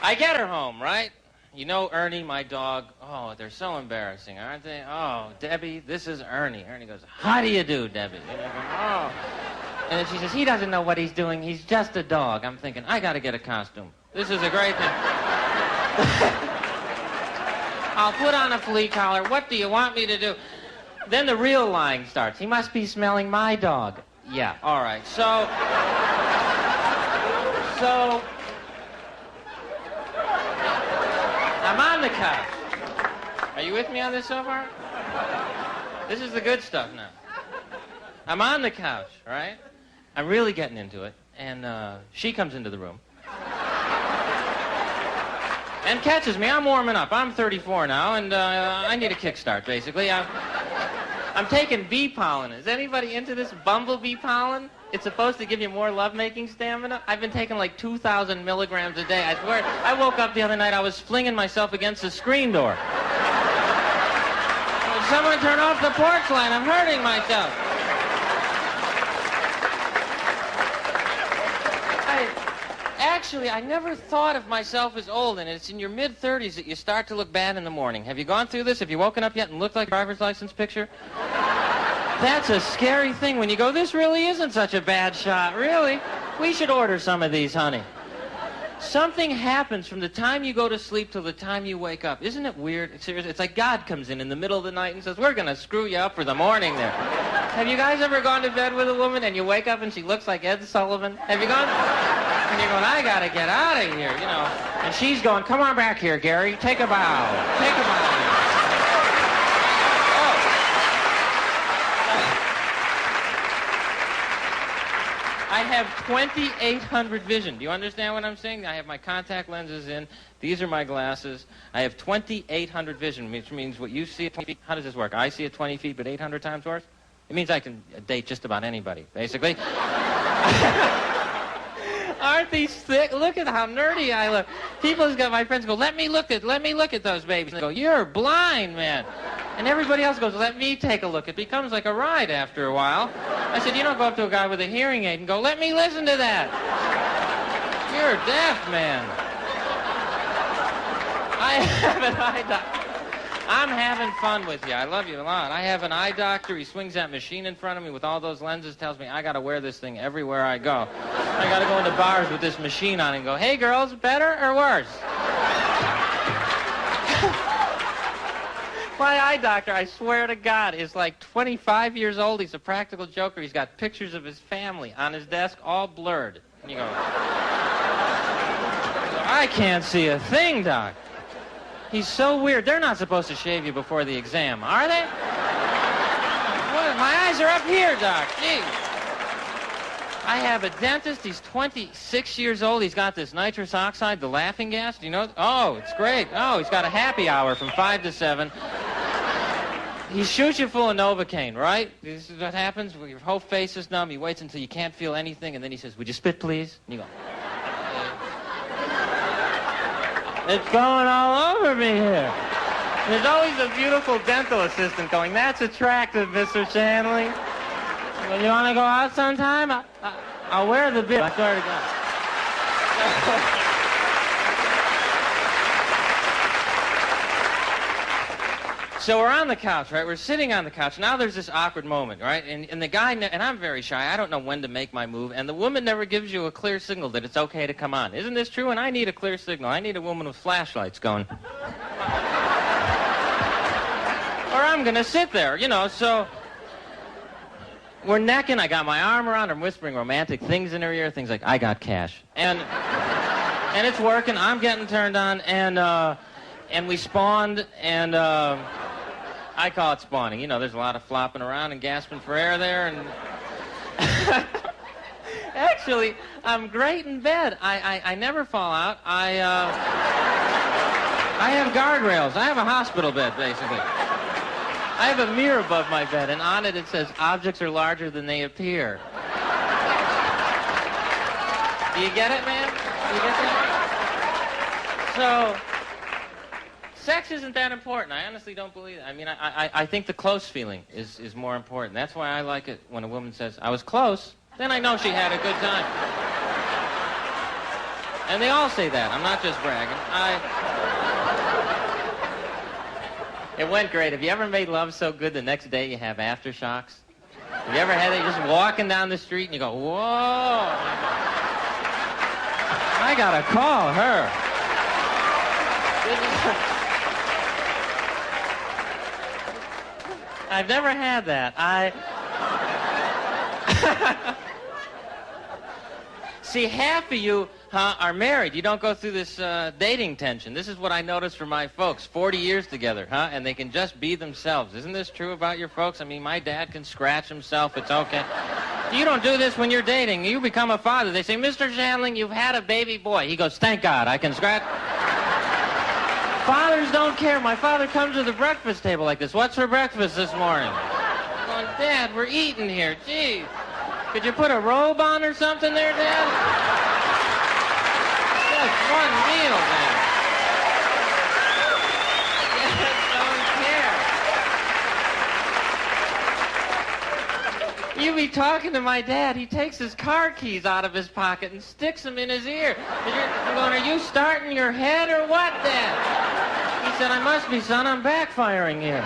I get her home, right? You know Ernie, my dog. Oh, they're so embarrassing, aren't they? Oh, Debbie, this is Ernie. Ernie goes, how do you do, Debbie? And I go, oh. And then she says, he doesn't know what he's doing. He's just a dog. I'm thinking, I got to get a costume. This is a great thing. I'll put on a flea collar. What do you want me to do? Then the real lying starts. He must be smelling my dog. Yeah, all right. So, I'm on the couch. Are you with me on this so far? This is the good stuff now. I'm on the couch, right? I'm really getting into it. And she comes into the room. And catches me. I'm warming up. I'm 34 now, and I need a kickstart, basically. I'm taking bee pollen. Is anybody into this bumblebee pollen? It's supposed to give you more lovemaking stamina. I've been taking like 2,000 milligrams a day. I swear, I woke up the other night, I was flinging myself against the screen door. Someone turn off the porch light. I'm hurting myself. Actually, I never thought of myself as old, and it's in your mid-30s that you start to look bad in the morning. Have you gone through this? Have you woken up yet and looked like a driver's license picture? That's a scary thing when you go, this really isn't such a bad shot, really. We should order some of these, honey. Something happens from the time you go to sleep till the time you wake up. Isn't it weird? Seriously, it's like God comes in the middle of the night and says, we're going to screw you up for the morning there. Have you guys ever gone to bed with a woman and you wake up and she looks like Ed Sullivan? Have you gone? And you're going, I got to get out of here, you know. And she's going, come on back here, Gary. Take a bow. Take a bow. Oh. I have 2,800 vision. Do you understand what I'm saying? I have my contact lenses in. These are my glasses. I have 2,800 vision, which means what you see at 20 feet. How does this work? I see at 20 feet, but 800 times worse? It means I can date just about anybody, basically. Aren't these thick? Look at how nerdy I look. My friends go, let me look at those babies. And they go, you're blind, man. And everybody else goes, let me take a look. It becomes like a ride after a while. I said, you don't go up to a guy with a hearing aid and go, let me listen to that. You're deaf, man. I have an eye doctor. I'm having fun with you. I love you a lot. I have an eye doctor. He swings that machine in front of me with all those lenses, tells me I got to wear this thing everywhere I go. I got to go into bars with this machine on and go, hey, girls, better or worse? My eye doctor, I swear to God, is like 25 years old. He's a practical joker. He's got pictures of his family on his desk, all blurred. And you go, I can't see a thing, Doc. He's so weird. They're not supposed to shave you before the exam, are they? What? My eyes are up here, Doc. Gee. I have a dentist. He's 26 years old. He's got this nitrous oxide, the laughing gas. Do you know? Oh, it's great. Oh, he's got a happy hour from 5 to 7. He shoots you full of Novocaine, right? This is what happens. Your whole face is numb. He waits until you can't feel anything, and then he says, would you spit, please? And you go... It's going all over me here. There's always a beautiful dental assistant going, that's attractive, Mr. Shandling. Well, you want to go out sometime? I'll wear the bib. I swear to God. So we're on the couch, right? We're sitting on the couch. Now there's this awkward moment, right? And the guy, and I'm very shy. I don't know when to make my move. And the woman never gives you a clear signal that it's okay to come on. Isn't this true? And I need a clear signal. I need a woman with flashlights going. Or I'm going to sit there, you know, so... We're necking. I got my arm around her. I'm whispering romantic things in her ear, things like, I got cash. And it's working. I'm getting turned on. And we spawned, and... I call it spawning. You know, there's a lot of flopping around and gasping for air there. And actually, I'm great in bed. I never fall out. I have guardrails. I have a hospital bed, basically. I have a mirror above my bed, and on it says, objects are larger than they appear. Do you get it, man? Do you get that? So... Sex isn't that important. I honestly don't believe it. I mean, I think the close feeling is more important. That's why I like it when a woman says, I was close, then I know she had a good time. And they all say that. I'm not just bragging. It went great. Have you ever made love so good the next day you have aftershocks? Have you ever had it? You're just walking down the street and you go, whoa. I gotta call her. I've never had that. See, half of you are married. You don't go through this dating tension. This is what I noticed from my folks. 40 years together, and they can just be themselves. Isn't this true about your folks? I mean, my dad can scratch himself. It's okay. You don't do this when you're dating. You become a father. They say, Mr. Shandling, you've had a baby boy. He goes, thank God, I can scratch. Fathers don't care. My father comes to the breakfast table like this. What's for breakfast this morning? I'm going, Dad, we're eating here. Jeez. Could you put a robe on or something there, Dad? Just one meal, Dad. Dads don't care. You be talking to my dad. He takes his car keys out of his pocket and sticks them in his ear. I'm going, are you starting your head or what, Dad? He said, I must be, son. I'm backfiring here.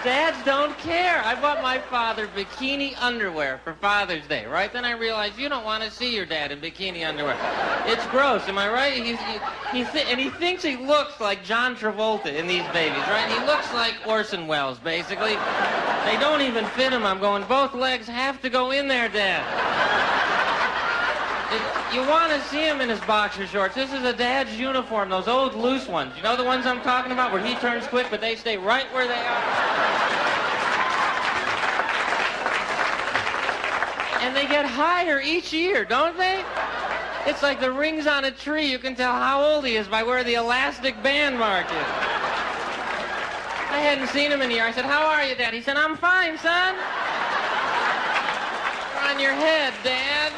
Dads don't care. I bought my father bikini underwear for Father's Day, right? Then I realized you don't want to see your dad in bikini underwear. It's gross, am I right? And he thinks he looks like John Travolta in these babies, right? He looks like Orson Welles, basically. They don't even fit him. I'm going, both legs have to go in there, Dad. You want to see him in his boxer shorts. This is a dad's uniform, those old loose ones. You know the ones I'm talking about where he turns quick, but they stay right where they are? And they get higher each year, don't they? It's like the rings on a tree. You can tell how old he is by where the elastic band mark is. I hadn't seen him in a year. I said, how are you, Dad? He said, I'm fine, son. You're on your head, Dad.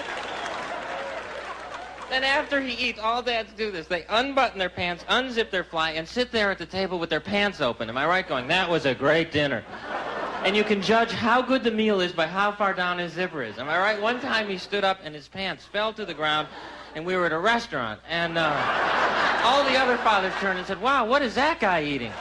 Then after he eats, all dads do this. They unbutton their pants, unzip their fly, and sit there at the table with their pants open. Am I right? Going, that was a great dinner. And you can judge how good the meal is by how far down his zipper is. Am I right? One time he stood up and his pants fell to the ground, and we were at a restaurant. And all the other fathers turned and said, wow, what is that guy eating?